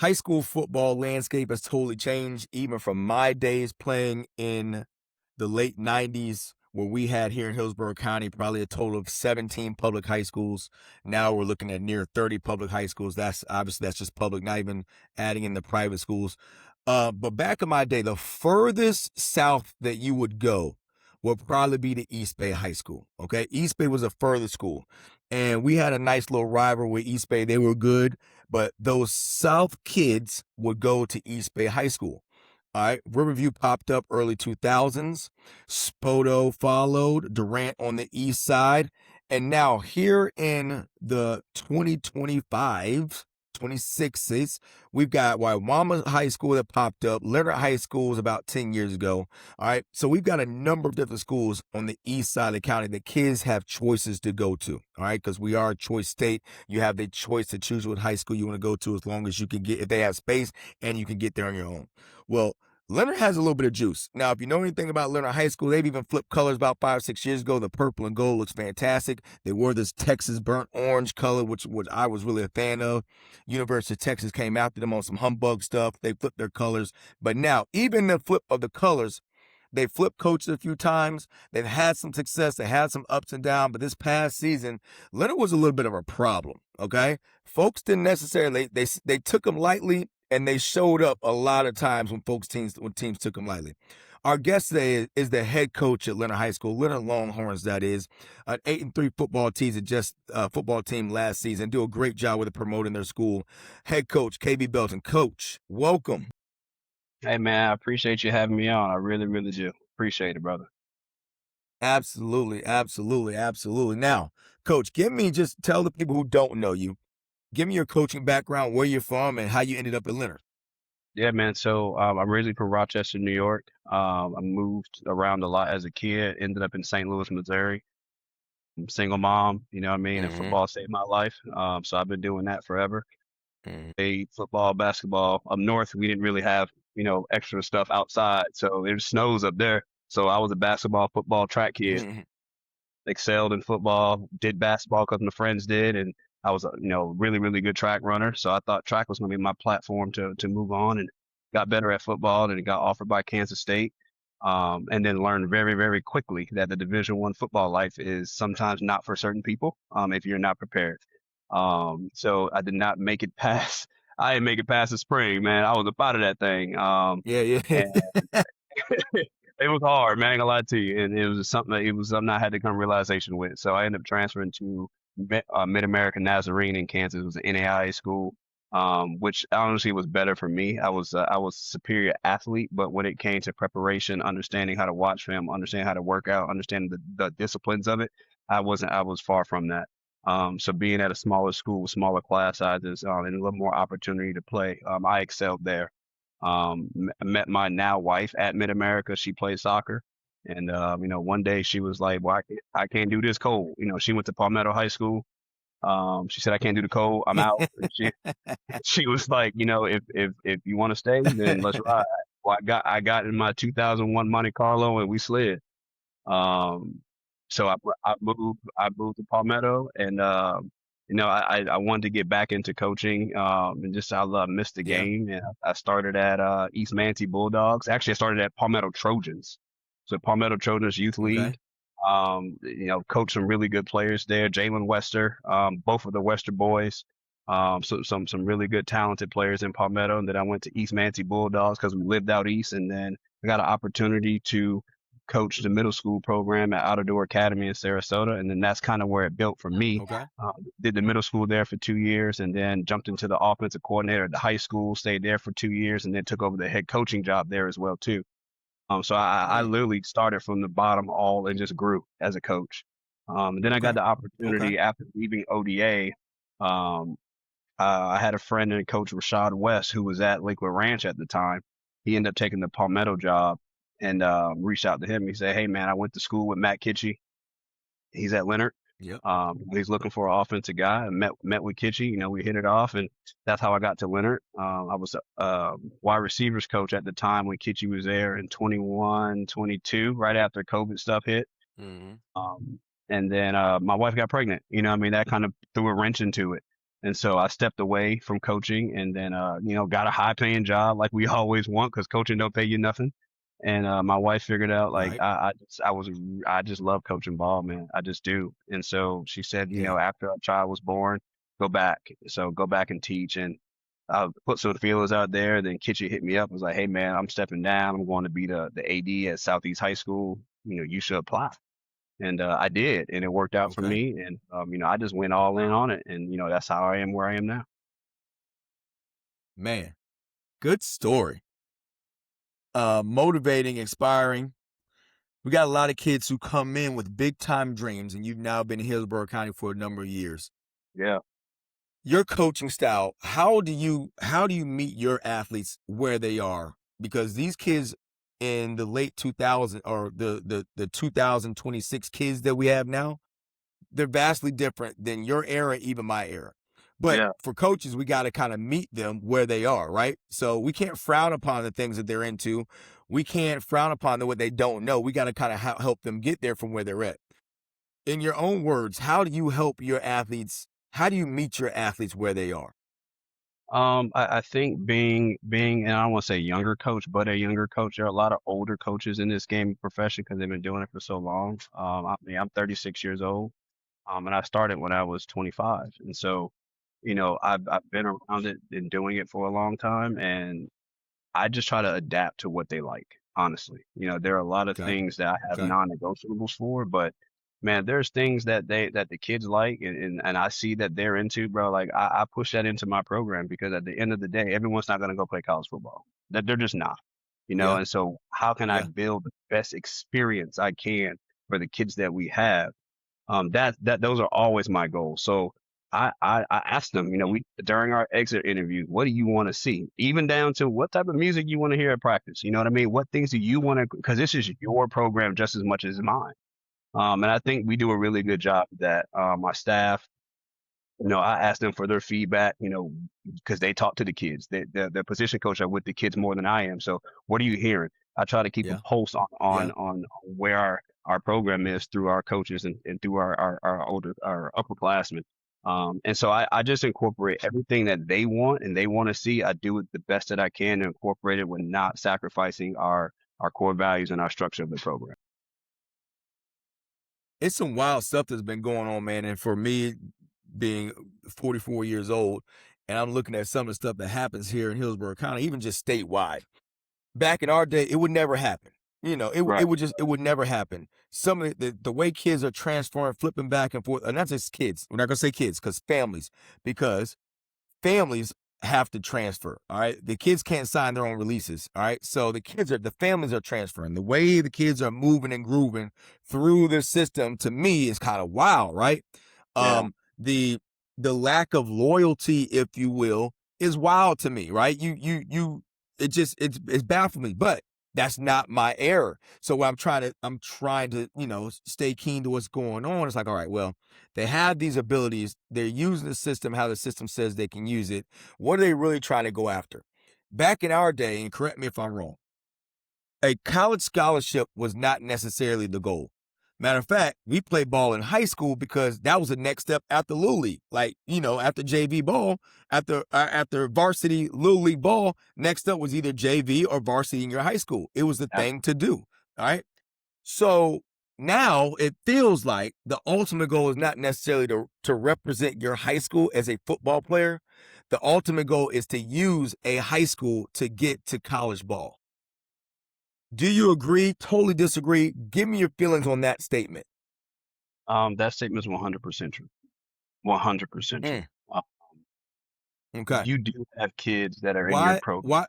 high school football landscape has totally changed, even from my days playing in the late 90s, where we had here in Hillsborough County probably a total of 17 public high schools. Now we're looking at near 30 public high schools. That's obviously that's just public, not even adding in the private schools. But back in my day, the furthest south that you would go would probably be the East Bay High School. Okay. East Bay was the furthest school. And we had a nice little rival with East Bay. They were good, but those South kids would go to East Bay High School. All right. Riverview popped up early 2000s. Spoto followed, Durant on the east side. And now here in the 2025 26s, we've got Waimama High School that popped up. Leonard High School was about 10 years ago. All right. So we've got a number of different schools on the east side of the county that kids have choices to go to. All right. Because we are a choice state. You have the choice to choose what high school you want to go to as long as you can get, if they have space and you can get there on your own. Well, Leonard has a little bit of juice. Now, if you know anything about Leonard High School, they've even flipped colors about 5 or 6 years ago. The purple and gold looks fantastic. They wore this Texas burnt orange color, which I was really a fan of. University of Texas came after them on some humbug stuff. They flipped their colors. But now, even the flip of the colors, they flipped coaches a few times. They've had some success. They had some ups and downs. But this past season, Leonard was a little bit of a problem, okay? Folks didn't necessarily, they took him lightly, and they showed up a lot of times when teams took them lightly. Our guest today is the head coach at Leonard High School, Leonard Longhorns, that is, an 8-3 football team last season. Do a great job with promoting their school. Head coach KB Belton. Coach, welcome. Hey man, I appreciate you having me on. I really, really do. Appreciate it, brother. Absolutely, absolutely, absolutely. Now, Coach, just tell the people who don't know you, give me your coaching background, where you're from, and how you ended up at Leonard. Yeah, man. So I'm originally from Rochester, New York. I moved around a lot as a kid. Ended up in St. Louis, Missouri. I'm a single mom, you know what I mean, and Mm-hmm. football saved my life. So I've been doing that forever. Mm-hmm. Played football, basketball. Up north, we didn't really have extra stuff outside, so it snows up there. So I was a basketball, football, track kid. Mm-hmm. Excelled in football, did basketball because my friends did, and I was a really really good track runner. So I thought track was going to be my platform to move on, and got better at football. And got offered by Kansas State, and then learned very very quickly that the Division I football life is sometimes not for certain people if you're not prepared. So I did not make it past. I didn't make it past the spring, man. I was up out of that thing. Yeah, yeah. And it was hard, man. I ain't gonna lie to you, and it was something I had to come realization with. So I ended up transferring to Mid American Nazarene in Kansas. It was an NAIA school, which honestly was better for me. I was a superior athlete, but when it came to preparation, understanding how to watch film, understanding how to work out, understanding the disciplines of it, I wasn't. I was far from that. So being at a smaller school with smaller class sizes and a little more opportunity to play, I excelled there. Met my now wife at Mid America. She plays soccer. And, one day she was like, well, I can't do this cold. She went to Palmetto High School. She said, I can't do the cold. I'm out. And she was like, if you want to stay, then let's ride. Well, I got in my 2001 Monte Carlo and we slid. Um, so I moved to Palmetto, and I wanted to get back into coaching. And just missed the Yeah. game, and I started at East Manatee Bulldogs. Actually, I started at Palmetto Trojans, so Palmetto Trojans Youth Okay. League. Coached some really good players there. Jalen Wester, both of the Wester boys. So some really good talented players in Palmetto. And then I went to East Manatee Bulldogs because we lived out east, and then I got an opportunity to coach the middle school program at Outdoor Academy in Sarasota, and then that's kind of where it built for me. Okay. Did the middle school there for 2 years, and then jumped into the offensive coordinator at the high school. Stayed there for 2 years, and then took over the head coaching job there as well too. So I Mm. literally started from the bottom all and just grew as a coach. And then I got Okay. the Okay. opportunity after leaving ODA. Um, I had a friend and coach Rashad West who was at Lakewood Ranch at the time. He ended up taking the Palmetto job, and reached out to him. He said, "Hey man, I went to school with Matt Kitchie. He's at Leonard. Yep. He's looking for an offensive guy." I met with Kitchie. We hit it off, and that's how I got to Leonard. I was a wide receivers coach at the time when Kitchie was there in 21, 22, right after COVID stuff hit. Mm-hmm. Um, and then my wife got pregnant. That kind of threw a wrench into it. And so I stepped away from coaching and then, got a high paying job like we always want because coaching don't pay you nothing. And my wife figured out like Right. I just love coaching ball, man. I just do. And so she said, Yeah. after our child was born, go back. So go back and teach. And I put some feelers out there. Then Kitchen hit me up. Was like, hey man, I'm stepping down. I'm going to be the AD at Southeast High School. You should apply. And I did, and it worked out for Okay. me. And I just went all in on it, and that's how I am where I am now. Man, good story. Motivating, inspiring. We got a lot of kids who come in with big time dreams, and you've now been in Hillsborough County for a number of years. Yeah, Your coaching style, how do you meet your athletes where they are? Because these kids in the late 2000 or the 2026 kids that we have now, they're vastly different than your era, even my era. But yeah. for coaches, we got to kind of meet them where they are, right? So we can't frown upon the things that they're into. We can't frown upon what they don't know. We got to kind of help them get there from where they're at. In your own words, how do you help your athletes? How do you meet your athletes where they are? I think being, and I don't want to say younger coach, but a younger coach. There are a lot of older coaches in this game profession because they've been doing it for so long. I mean, I'm 36 years old, and I started when I was 25, and so, I've been around it and doing it for a long time, and I just try to adapt to what they like, honestly. There are a lot of Okay. things that I have Okay. non-negotiables for, but man, there's things that the kids like and I see that they're into, bro. Like I push that into my program because at the end of the day, everyone's not gonna go play college football. That they're just not. Yeah. And so how can I Yeah. build the best experience I can for the kids that we have? That those are always my goals. So I asked them, we during our exit interview, what do you want to see? Even down to what type of music you want to hear at practice. You know what I mean? What things do you want to? Because this is your program just as much as mine. And I think we do a really good job of that. My staff, I asked them for their feedback, because they talk to the kids. The position coach are with the kids more than I am. So what are you hearing? I try to keep a Yeah. pulse on Yeah. on on where our program is through our coaches and through our upperclassmen. And so I just incorporate everything that they want and they want to see. I do it the best that I can to incorporate it with not sacrificing our core values and our structure of the program. It's some wild stuff that's been going on, man. And for me, being 44 years old, and I'm looking at some of the stuff that happens here in Hillsborough County, even just statewide. Back in our day, it would never happen. Right. It would never happen. Some of the way kids are transferring, flipping back and forth, and not just kids. We're not gonna say kids, because families have to transfer. All right. The kids can't sign their own releases. All right. So the families are transferring. The way the kids are moving and grooving through the system to me is kind of wild, right? Yeah. The lack of loyalty, if you will, is wild to me, right? It's baffling me, but that's not my error. So I'm trying to, stay keen to what's going on. It's like, all right, well, they have these abilities. They're using the system how the system says they can use it. What are they really trying to go after? Back in our day, and correct me if I'm wrong, a college scholarship was not necessarily the goal. Matter of fact, we played ball in high school because that was the next step after Little League. Like, after JV ball, after varsity Little League ball, next up was either JV or varsity in your high school. It was the thing to do. All right. So now it feels like the ultimate goal is not necessarily to represent your high school as a football player. The ultimate goal is to use a high school to get to college ball. Do you agree? Totally disagree? Give me your feelings on that statement. That statement is 100% true. 100% true. Mm, Uh, okay. you do have kids that are in your Why? program. Why?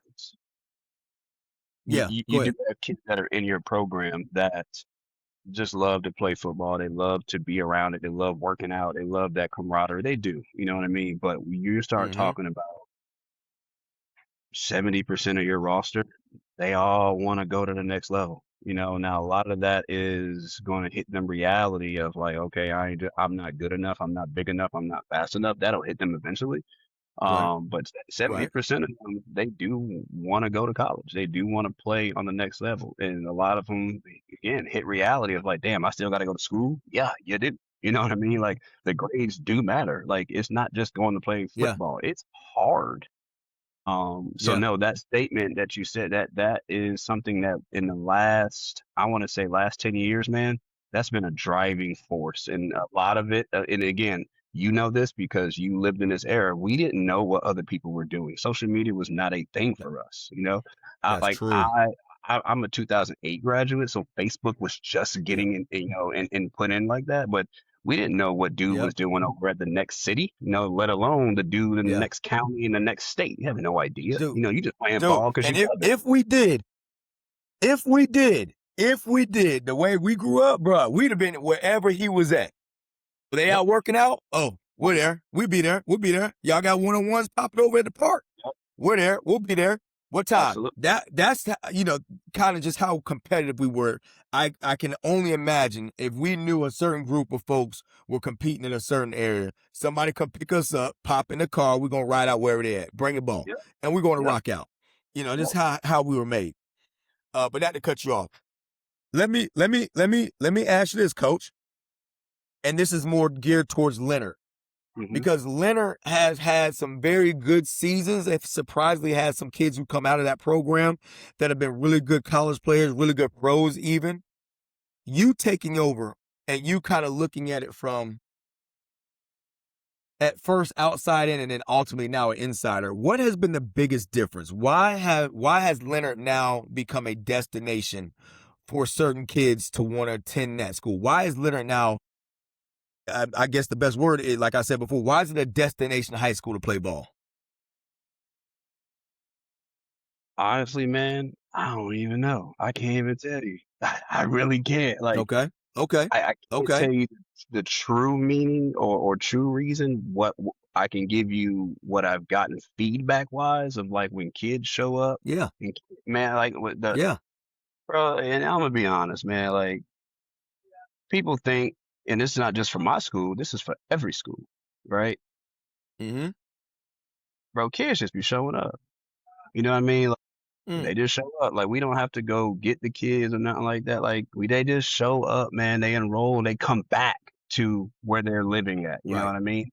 You, Yeah, you, go you do ahead. have kids that are in your program that just love to play football. They love to be around it. They love working out. They love that camaraderie. They do. You know what I mean? But when you start Mm-hmm. talking about 70% of your roster, they all want to go to the next level. Now a lot of that is going to hit them reality of like, okay, I'm not good enough. I'm not big enough. I'm not fast enough. That'll hit them eventually. Right. But Right. 70% of them, they do want to go to college. They do want to play on the next level. And a lot of them, again, hit reality of like, damn, I still got to go to school. Yeah, you do. You know what I mean? Like the grades do matter. Like it's not just going to play Yeah, football. It's hard. So yeah, no, that statement that you said, that is something that in the last, I want to say last 10 years, man, that's been a driving force. And a lot of it, and again, you know this because you lived in this era. We didn't know what other people were doing. Social media was not a thing th- for us, you know? I, that's like true. I'm a 2008 graduate, so Facebook was just Yep, getting in, and put in like that. But we didn't know what dude yep, was doing over at the next city, let alone the dude in the yeah. next county in the next state. You have no idea. Dude, You just playing dude, ball because and you love it. if we did the way we grew up, bro, we'd have been wherever he was at. They Yep. out working out. Oh, we're there. We'll be there. We'll be there. Y'all got one on ones popping over at the park. Yep. We're there. We'll be there. What time? Absolutely. That's kind of just how competitive we were. I can only imagine if we knew a certain group of folks were competing in a certain area. Somebody come pick us up, pop in the car. We're gonna ride out wherever they at. Bring a ball, Yep. and we're gonna Yep. rock out. Just Yep. how we were made. But not to cut you off. Let me ask you this, Coach. And this is more geared towards Leonard. Hmm. Because Leonard has had some very good seasons. They've surprisingly had some kids who come out of that program that have been really good college players, really good pros, even. You taking over and you kind of looking at it from at first outside in and then ultimately now an insider. What has been the biggest difference? Why has Leonard now become a destination for certain kids to want to attend that school? Why is Leonard now, I guess the best word is, like I said before, why is it a destination high school to play ball? Honestly, man, I don't even know. I can't even tell you. I really can't. Like, Okay. Okay. I can't Okay. tell you the true meaning or true reason. I can give you what I've gotten feedback wise of like when kids show up. Yeah. And man, like with the Yeah. bro, and I'm gonna be honest, man. Like people think, and this is not just for my school. This is for every school, right? Mm-hmm. Bro, kids just be showing up. You know what I mean? Like, Mm. they just show up. Like we don't have to go get the kids or nothing like that. Like they just show up, man. They enroll. They come back to where they're living at. You know Right. what I mean?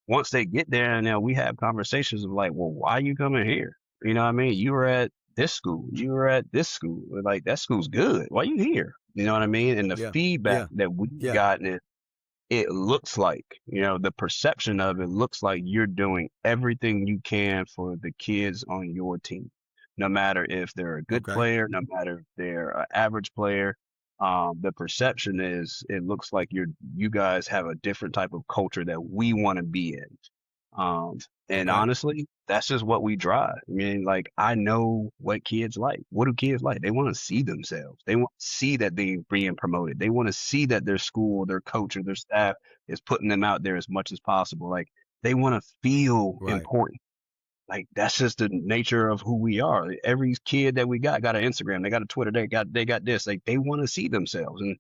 Once they get there, and now we have conversations of like, well, why are you coming here? You know what I mean? You were at this school. You were at this school. Like that school's good. Why you here? You know what I mean? And the Yeah. feedback Yeah. that we've Yeah. gotten, it looks like, the perception of it looks like you're doing everything you can for the kids on your team, no matter if they're a good Okay. player, no matter if they're an average player. The perception is it looks like you guys have a different type of culture that we want to be in. Um, and Okay. honestly, that's just what we drive. I mean, like, I know what kids like. What do kids like? They want to see themselves. They want to see that they're being promoted. They want to see that their school, their coach, or their staff is putting them out there as much as possible. Like, they want to feel Right. important. Like, that's just the nature of who we are. Every kid that we got an Instagram, they got a Twitter, they got this. Like, they want to see themselves. And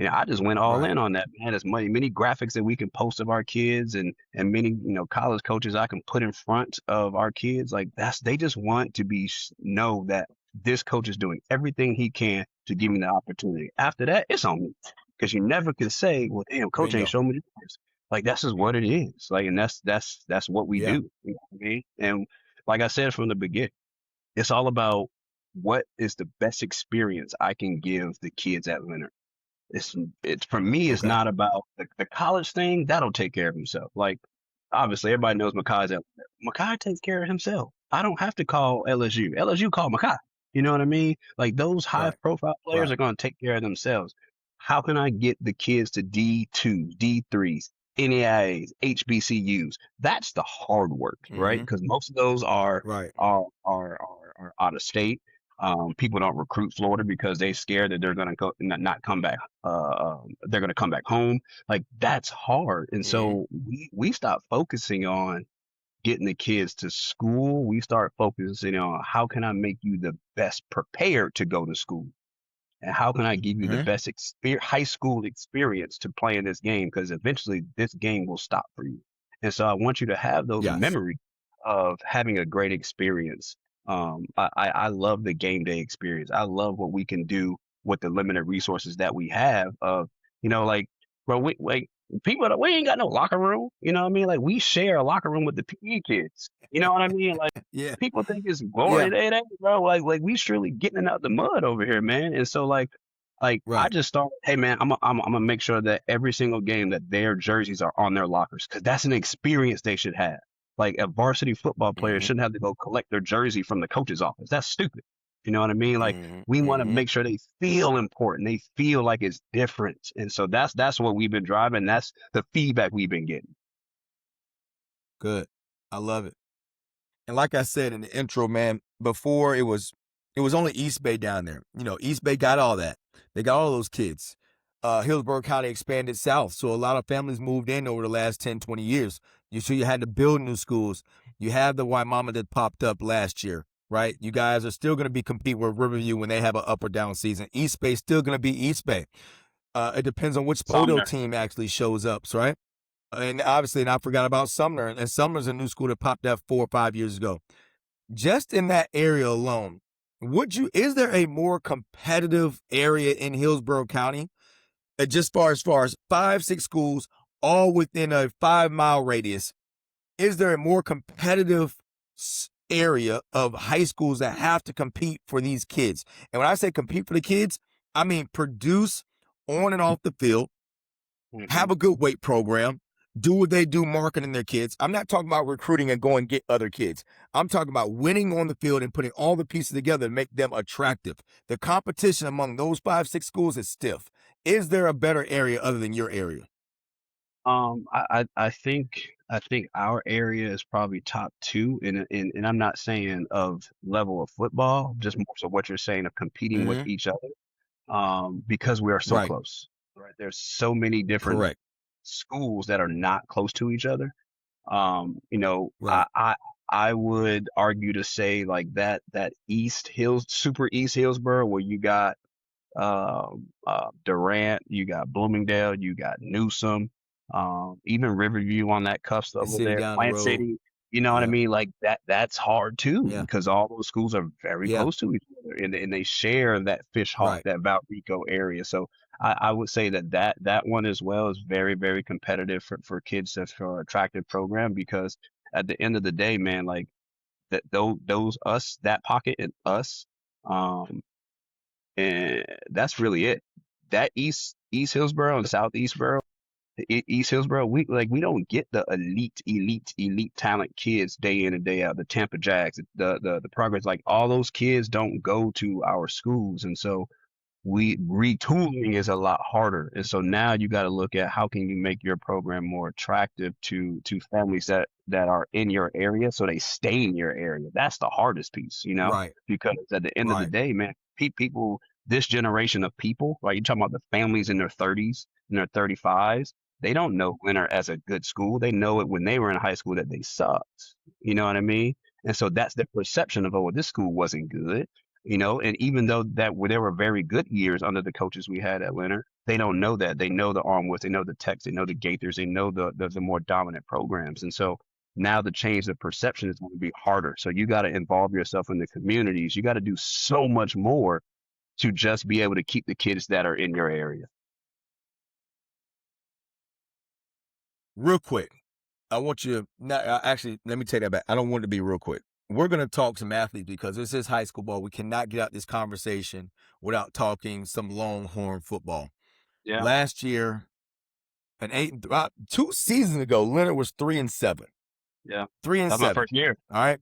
I just went all Right. in on that, man. As many graphics that we can post of our kids and many, college coaches I can put in front of our kids. Like they just want to know that this coach is doing everything he can to give me the opportunity. After that, it's on me. Because you never can say, well, damn, coach ain't Bingo. showing me this. Like that's just what it is. Like, and that's what we Yeah. do. You know what I mean? And like I said from the beginning, it's all about what is the best experience I can give the kids at Leonard. It's for me, it's Okay. not about the college thing. That'll take care of himself. Like obviously everybody knows Makai's out there. Makai takes care of himself. I don't have to call LSU. LSU call Makai. You know what I mean? Like those high Right. profile players Right. are going to take care of themselves. How can I get the kids to D2s, D3s, NAIAs, HBCUs? That's the hard work, right? Mm-hmm. Because most of those are Right. are out of state. People don't recruit Florida because they scared that they're going to go not come back. They're going to come back home. Like that's hard, and Mm-hmm. so we stop focusing on getting the kids to school. We start focusing on how can I make you the best prepared to go to school, and how can I give you the Mm-hmm. best high school experience to play in this game? Because eventually this game will stop for you. And so I want you to have those Yes. memories of having a great experience. I love the game day experience. I love what we can do with the limited resources that we have of, like bro, we ain't got no locker room. You know what I mean? Like we share a locker room with the PE kids. You know what I mean? Like Yeah, people think it's boring. yeah, It ain't, bro. Like we surely getting it out the mud over here, man. And so like I right. just thought, hey man, I'm gonna make sure that every single game that their jerseys are on their lockers because that's an experience they should have. Like a varsity football player Hmm. shouldn't have to go collect their jersey from the coach's office. That's stupid. You know what I mean? Like Hmm. we want to Hmm. make sure they feel important. They feel like it's different. And so that's what we've been driving. That's the feedback we've been getting. Good. I love it. And like I said in the intro, man, before it was only East Bay down there. East Bay got all that. They got all those kids. Hillsborough County expanded south, so a lot of families moved in over the last 10, 20 years. You had to build new schools. You have the Mama that popped up last year, right? You guys are still going to be compete with Riverview when they have an up or down season. East Bay still going to be East Bay. It depends on which Odo Sumner. team actually shows up, right? And obviously, and I forgot about Sumner. And Sumner's a new school that popped up 4 or 5 years ago. Just in that area alone, is there a more competitive area in Hillsborough County? Just as far as 5, 6 schools, all within a 5 mile radius. Is there a more competitive area of high schools that have to compete for these kids? And when I say compete for the kids, I mean produce on and off the field, Hmm. have a good weight program, do what they do marketing their kids. I'm not talking about recruiting and go and get other kids. I'm talking about winning on the field and putting all the pieces together to make them attractive. The competition among those 5, 6 schools is stiff. Is there a better area other than your area? I think our area is probably top two, and I'm not saying of level of football, just more so what you're saying of competing with Mm-hmm. each other. Because we are so Right. close. Right? There's so many different Correct. schools that are not close to each other. You know, Right. I would argue to say like that East Hills, Super East Hillsborough, where you got Durant, you got Bloomingdale, you got Newsom, even Riverview on that cusp The over city there, down the Plant road. City. You know what I Yeah. mean? Like that's hard too Yeah. because all those schools are very Yeah. close to each other and they share that Fish Hawk, Right. that Valrico area. So I would say that one as well is very, very competitive for kids that's for an attractive program because at the end of the day, man, like that those us, that pocket and us. Um, and that's really it. That East Hillsborough and Southeast Borough, East Hillsborough, we don't get the elite talent kids day in and day out. The Tampa Jags, the progress, like all those kids don't go to our schools, and so we retooling is a lot harder. And so now you got to look at how can you make your program more attractive to families that are in your area so they stay in your area. That's the hardest piece, you know, Right. because at the end of the Right. day, man, people, this generation of people, like you're talking about the families in their 30s and their 35s, they don't know Winter as a good school. They know it when they were in high school that they sucked. You know what I mean? And so that's the perception of, oh, this school wasn't good, you know, and even though there were very good years under the coaches we had at Leonard, they don't know that. They know the Armwoods, they know the Techs, they know the Gaithers, they know the more dominant programs. And so now the change of perception is going to be harder. So you got to involve yourself in the communities. You got to do so much more to just be able to keep the kids that are in your area. Real quick. I want you to actually, let me take that back. I don't want it to be real quick. We're going to talk some athletes because this is high school ball. We cannot get out this conversation without talking some Longhorn football. Yeah, Last year, 2 seasons ago, Leonard was 3-7. yeah. Three and That's my seven. first year. All right.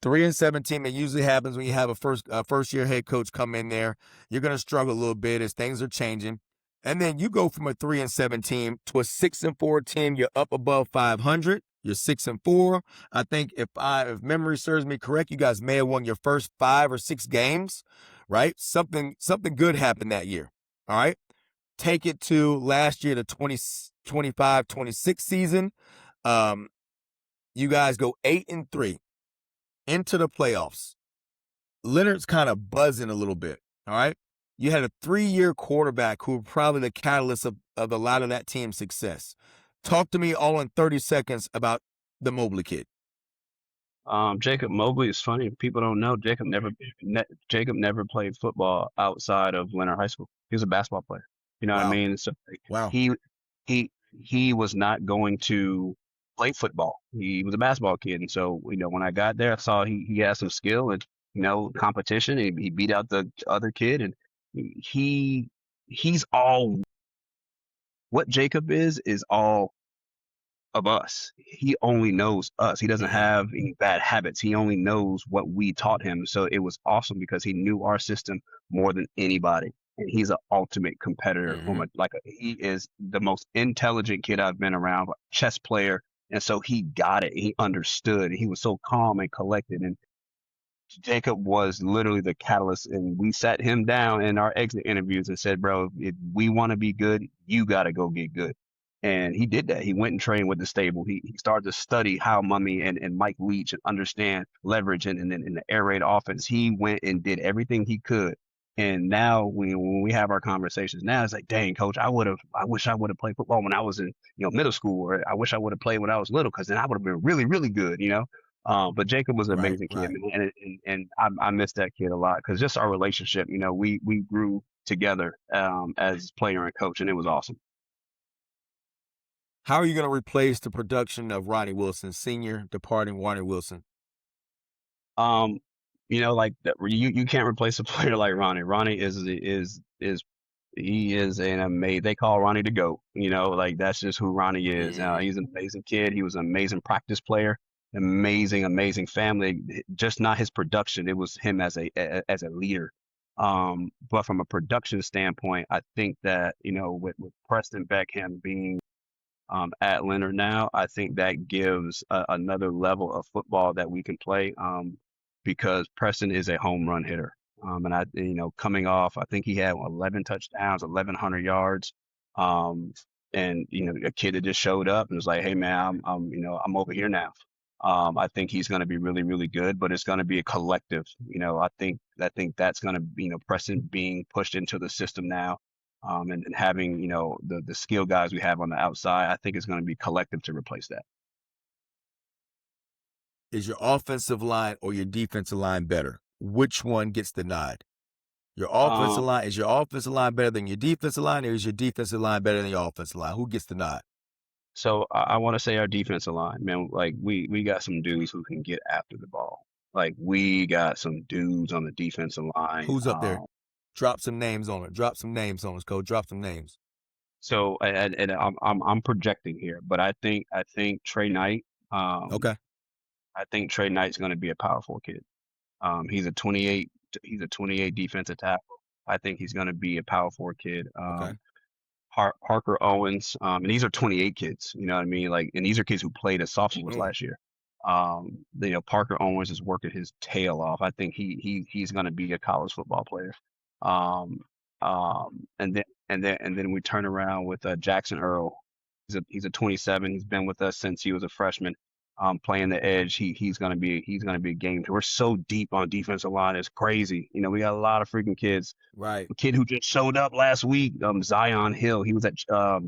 3-7 team. It usually happens when you have a first year head coach come in there. You're going to struggle a little bit as things are changing. And then you go from a 3-7 team to a 6-4 team. You're up above 500. You're 6-4. I think if memory serves me correct, you guys may have won your first 5 or 6 games, right? Something good happened that year. All right. Take it to last year, the 2025-26 season. Um, you guys go 8-3 into the playoffs. Leonard's kind of buzzing a little bit. All right. You had a 3-year quarterback who were probably the catalyst of a lot of that team's success. Talk to me all in 30 seconds about the Mobley kid. Jacob Mobley is funny. People don't know Jacob never played football outside of Leonard High School. He was a basketball player. You know what I Wow. mean? So like, Wow. he was not going to play football. He was a basketball kid, and so when I got there, I saw he had some skill and competition. He beat out the other kid, and he he's all what Jacob is all of us. He only knows us. He doesn't Mhm. have any bad habits. He only knows what we taught him. So it was awesome because he knew our system more than anybody. And he's an ultimate competitor. Mhm. He is the most intelligent kid I've been around, chess player. And so he got it. He understood. He was so calm and collected. And Jacob was literally the catalyst, and we sat him down in our exit interviews and said, "Bro, if we want to be good, you got to go get good." And he did that. He went and trained with the stable. He started to study how Mummy and Mike Leach and understand leverage and the air raid offense. He went and did everything he could. And now when we have our conversations now, it's like, dang, coach, I wish I would have played football when I was in, middle school, or I wish I would have played when I was little, because then I would have been really, really good. But Jacob was an Right, amazing kid, right. man, and I miss that kid a lot because just our relationship, we grew together as player and coach, and it was awesome. How are you gonna replace the production of Ronnie Wilson, senior departing Ronnie Wilson? Um, like that, you can't replace a player like Ronnie. Ronnie is he is an amazing. They call Ronnie the GOAT. Like that's just who Ronnie is. Mhm. He's an amazing kid. He was an amazing practice player. Amazing, amazing family. Just not his production. It was him as a leader. But from a production standpoint, I think that with Preston Beckham being at Leonard now, I think that gives another level of football that we can play, because Preston is a home run hitter. And coming off, I think he had 11 touchdowns, 1,100 yards. Um, and, a kid that just showed up and was like, hey, man, I'm over here now. I think he's going to be really, really good, but it's going to be a collective. I think that's going to be, Preston being pushed into the system now, and having the skill guys we have on the outside. I think it's going to be collective to replace that. Is your offensive line or your defensive line better? Which one gets the nod? Your offensive Um, line is your offensive line better than your defensive line, or is your defensive line better than your offensive line? Who gets the nod? so I want to say our defensive line, man. Like we got some dudes who can get after the ball. Like we got some dudes on the defensive line. Who's up there? Drop some names on it. Drop some names on us, Coach. Drop some names. So and I'm projecting here, but I think Trey Knight. Um, Okay. I think Trey Knight's going to be a powerful kid. He's a 28. He's a 28 defensive tackle. I think he's going to be a power forward kid. Okay. Parker Owens, and these are 28 kids, you know what I mean? Like, and these are kids who played as sophomores Mm, last year. Parker Owens is working his tail off. I think he's going to be a college football player. Um, and then we turn around with Jackson Earl. He's a 27. He's been with us since he was a freshman. Playing the edge, he's gonna be a game. We're so deep on defensive line, it's crazy. We got a lot of freaking kids. right. A kid who just showed up last week, Zion Hill. He was at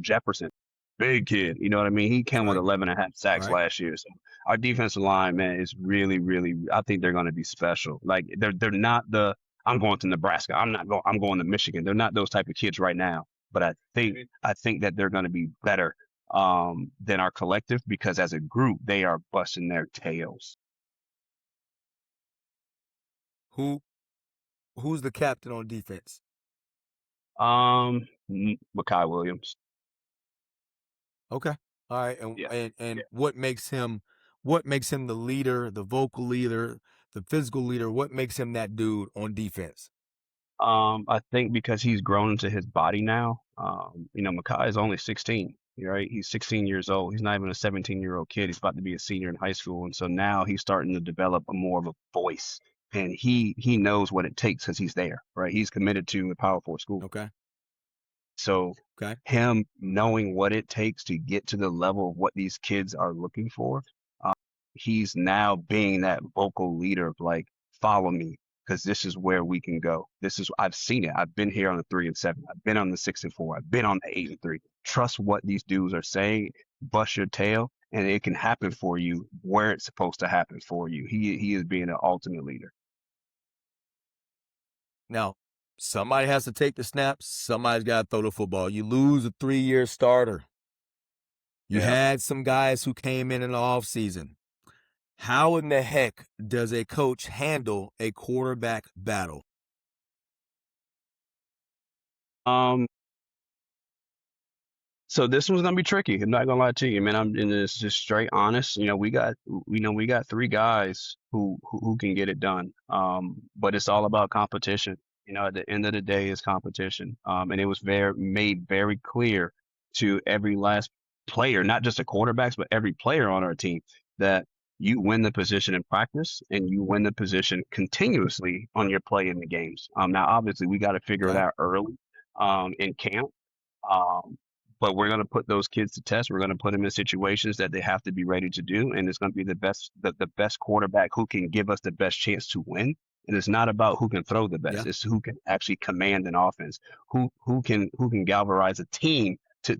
Jefferson. Big kid. You know what I mean? He came with Right. 11 and a half sacks Right. last year. So our defensive line, man, is really, really. I think they're going to be special. Like they're not the. I'm going to Nebraska. I'm going to Michigan. They're not those type of kids right now. But I think that they're going to be better than our collective, because as a group they are busting their tails. Who who's the captain on defense? Makai Williams. Okay. All right. And Yeah. and Yeah. and what makes him the leader, the vocal leader, the physical leader? What makes him that dude on defense? I think because he's grown into his body now. Makai is only 16, right? He's 16 years old. He's not even a 17-year-old kid. He's about to be a senior in high school, and so now he's starting to develop a more of a voice, and he knows what it takes because he's there, right? He's committed to a Power Four school, Okay. so Okay. him knowing what it takes to get to the level of what these kids are looking for, uh, he's now being that vocal leader of like, follow me, because this is where we can go. I've seen it. I've been here on the 3-7. I've been on the 6-4. I've been on the 8-3. Trust what these dudes are saying. Bust your tail, and it can happen for you where it's supposed to happen for you. He is being an ultimate leader. Now, Somebody has to take the snaps. Somebody's got to throw the football. You lose a 3-year starter. You Yeah. had some guys who came in the offseason. How in the heck does a coach handle a quarterback battle? Um, So this one's gonna be tricky. I'm not gonna lie to you, man. I'm and it's just straight honest. We got three guys who can get it done. But it's all about competition. At the end of the day, it's competition. And it was made very clear to every last player, not just the quarterbacks, but every player on our team, that you win the position in practice and you win the position continuously on your play in the games. Now obviously we got to figure it Okay. out early, in camp. Um, but we're going to put those kids to test. We're going to put them in situations that they have to be ready to do, and it's going to be the best quarterback who can give us the best chance to win. And it's not about who can throw the best; Yeah. it's who can actually command an offense, who can galvanize a team to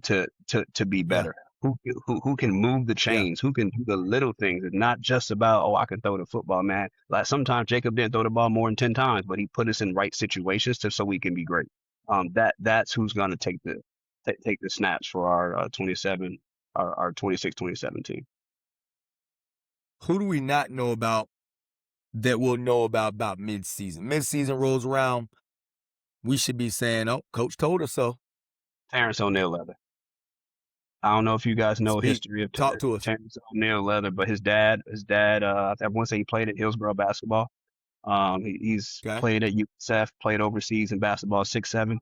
be Yeah. better, who can move the Yeah. chains, who can do the little things. It's not just about, oh, I can throw the football, man. Like sometimes Jacob didn't throw the ball more than 10 times, but he put us in right situations so we can be great. That's who's going to take the snaps for our 27, our 26, 27 team. Who do we not know about that we'll know about mid-season? Mid-season rolls around, we should be saying, "Oh, coach told us so." Terrence O'Neal Leather. I don't know if you guys know Speak. history of Talk to us. Terrence O'Neal Leather, but his dad, I want to say he played at Hillsborough basketball. He's Okay. played at USF, played overseas in basketball, 6'7".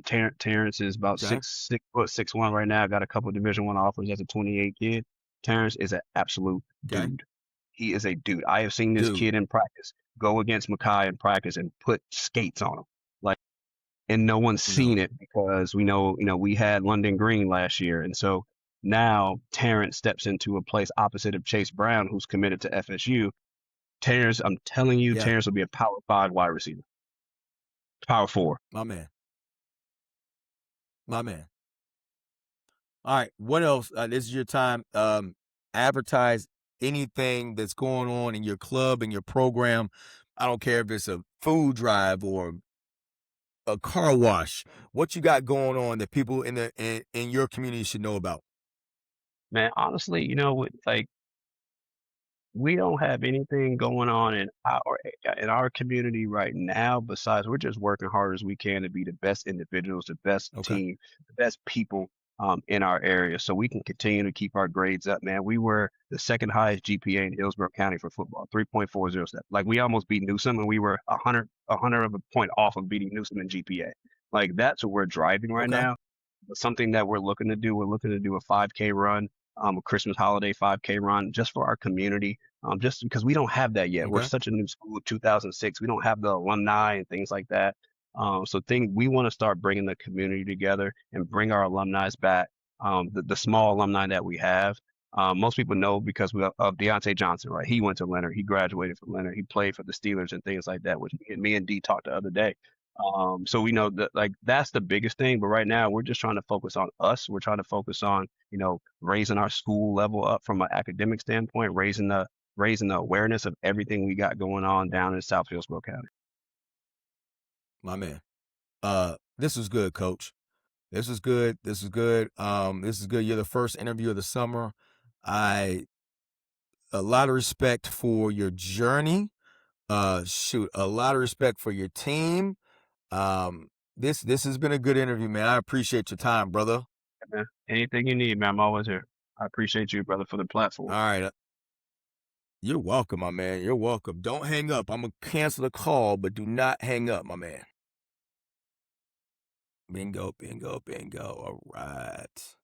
Terrence is about Okay. 6 foot 6'1" right now. Got a couple of Division I offers as a 28 kid. Terrence is an absolute Okay. dude. He is a dude. I have seen this Dude. kid in practice go against Makai in practice and put skates on him. Like, and no one's No. seen it because we had London Green last year. And so now Terrence steps into a place opposite of Chase Brown, who's committed to FSU. Terrence, I'm telling you, Yeah. Terrence will be a power 5 wide receiver. Power 4. My man. My man. All right. What else? This is your time. Advertise anything that's going on in your club and your program. I don't care if it's a food drive or a car wash. What you got going on that people in your community should know about? Man, honestly, like we don't have anything going on in our community right now. Besides, we're just working hard as we can to be the best individuals, the best Okay. team, the best people in our area, so we can continue to keep our grades up. Man, we were the second highest GPA in Hillsborough County for football, 3.407. Like we almost beat Newsom, and we were a hundred of a point off of beating Newsom in GPA. Like that's what we're driving right Okay. now. But something that we're looking to do a 5K run, a Christmas holiday 5K run just for our community, just because we don't have that yet. We're Okay. such a new school, 2006. We don't have the alumni and things like that. We want to start bringing the community together and bring our alumni back. The small alumni that we have. Most people know because of Deontay Johnson, right? He went to Leonard. He graduated from Leonard. He played for the Steelers and things like that, which me and D talked the other day. So we know that like that's the biggest thing. But right now we're just trying to focus on us. We're trying to focus on, raising our school level up from an academic standpoint, raising the awareness of everything we got going on down in South Hillsborough County. My man. This was good, coach. This is good. This is good. This is good. You're the first interview of the summer. I A lot of respect for your journey. A lot of respect for your team. This has been a good interview, man. I appreciate your time, brother. Man, anything you need, man, I'm always here. I appreciate you, brother, for the All platform. right. You're welcome, my man. You're welcome. Don't hang up. I'm gonna cancel the call, but do not hang up, my man. Bingo, bingo, bingo. All right.